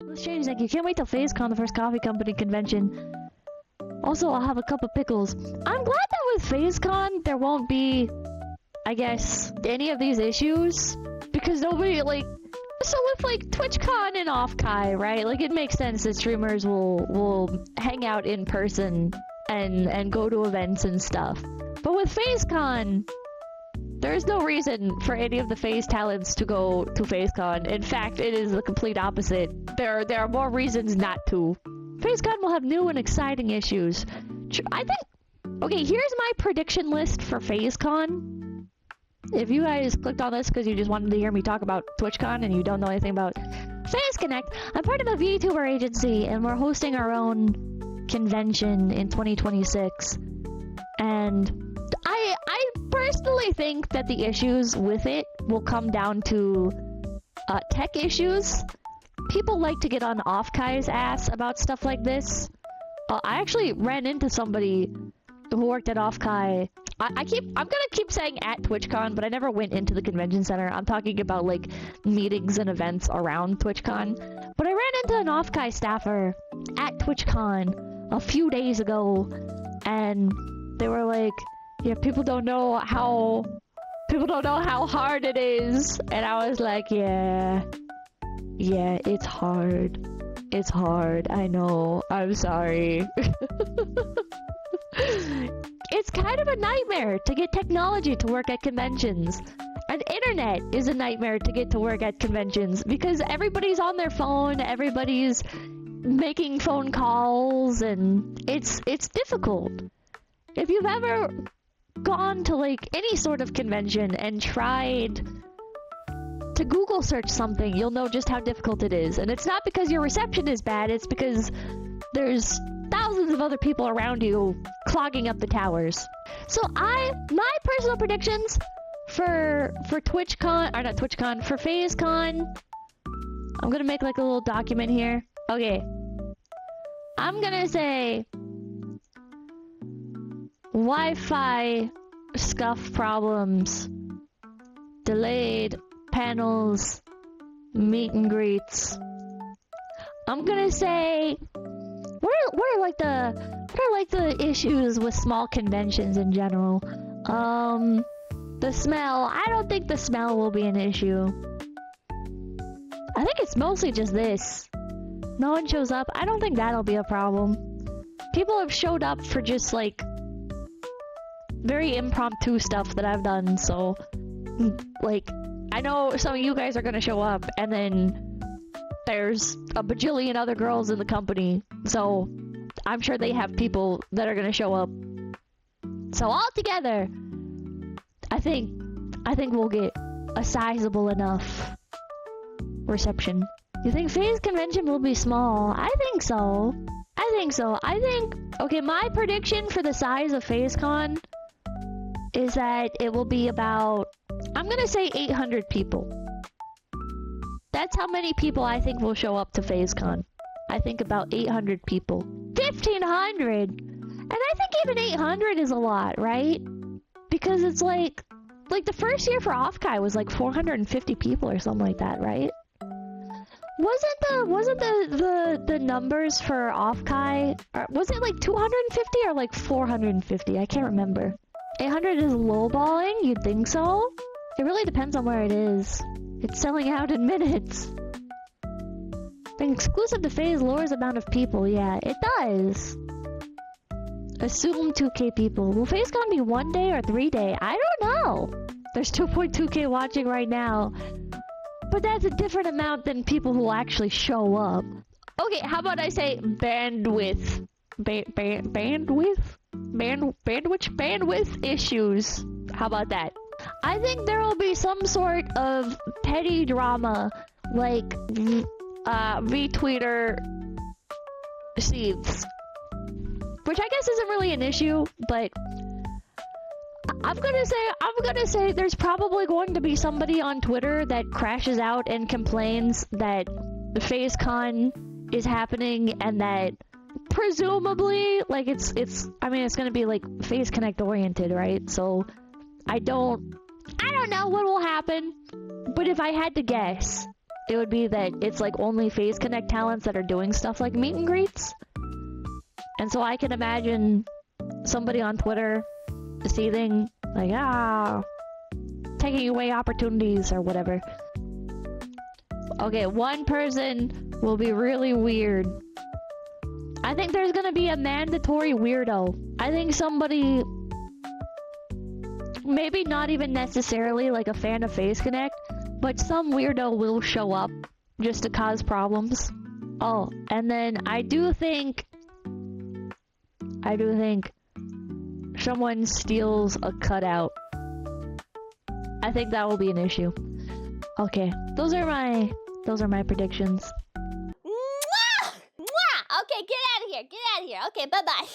Let's change, thank you. Can't wait till Phasecon, the first coffee company convention. Also, I'll have a cup of pickles. I'm glad that with Phasecon, there won't be, I guess, any of these issues. Because nobody, like... So with, like, TwitchCon and Offkai, right? Like, it makes sense that streamers will hang out in person and go to events and stuff. But with Phasecon, there's no reason for any of the Phase talents to go to Phasecon. In fact, it is the complete opposite. There are more reasons not to. Phasecon will have new and exciting issues. I think... Okay, here's my prediction list for Phasecon. If you guys clicked on this because you just wanted to hear me talk about TwitchCon and you don't know anything about FazeConnect, I'm part of a VTuber agency and we're hosting our own convention in 2026. And I personally think that the issues with it will come down to tech issues. People like to get on Offkai's ass about stuff like this. I actually ran into somebody who worked at Offkai. I'm gonna keep saying at TwitchCon, but I never went into the convention center. I'm talking about like meetings and events around TwitchCon. But I ran into an Offkai staffer at TwitchCon a few days ago, and they were like, "Yeah, people don't know how hard it is," and I was like, "Yeah, it's hard. It's hard. I know. I'm sorry." It's kind of a nightmare to get technology to work at conventions. And internet is a nightmare to get to work at conventions because everybody's on their phone, everybody's making phone calls, and it's difficult. If you've ever gone to like any sort of convention and tried to Google search something, you'll know just how difficult it is. And it's not because your reception is bad, it's because there's thousands of other people around you clogging up the towers. So my personal predictions for TwitchCon, or not TwitchCon, for Phasecon, I'm gonna make like a little document here. Okay. I'm gonna say Wi-Fi scuff problems, delayed panels, meet and greets. I'm gonna say what are like the issues with small conventions in general? The smell. I don't think the smell will be an issue. I think it's mostly just this. No one shows up. I don't think that'll be a problem. People have showed up for just like very impromptu stuff that I've done, so like I know some of you guys are gonna show up, and then there's a bajillion other girls in the company, so I'm sure they have people that are gonna show up. So all together, I think we'll get a sizable enough reception. You think Phase Convention will be small? I think so. Okay, my prediction for the size of Phasecon is that it will be about, I'm gonna say 800 people. That's how many people I think will show up to Phasecon. I think about 800 people. 1,500! And I think even 800 is a lot, right? Because it's like the first year for Offkai was like 450 people or something like that, right? Wasn't the numbers for Offkai, was it like 250 or like 450? I can't remember. 800 is lowballing? You'd think so? It really depends on where it is. It's selling out in minutes. Being exclusive to Phase lowers the amount of people. Yeah, it does. Assume 2k people. Will Phasecon be 1 day or 3 day? I don't know. There's 2.2k watching right now. But that's a different amount than people who actually show up. Okay, how about I say bandwidth? Bandwidth issues. How about that? I think there will be some sort of petty drama, like retweeter seeds, which I guess isn't really an issue, but I'm gonna say there's probably going to be somebody on Twitter that crashes out and complains that the Phasecon is happening and that presumably, like it's gonna be like FaceConnect oriented, right? So I don't know what will happen, but if I had to guess, it would be that it's like only Phase Connect talents that are doing stuff like meet and greets. And so I can imagine somebody on Twitter seething, like, taking away opportunities or whatever. Okay, one person will be really weird. I think there's gonna be a mandatory weirdo. I think somebody, maybe not even necessarily like a fan of Phase Connect, but some weirdo will show up just to cause problems. Oh, and then I do think someone steals a cutout. I think that will be an issue. Okay, those are my predictions. Mwah! Mwah! Okay, get out of here. Get out of here. Okay, bye-bye.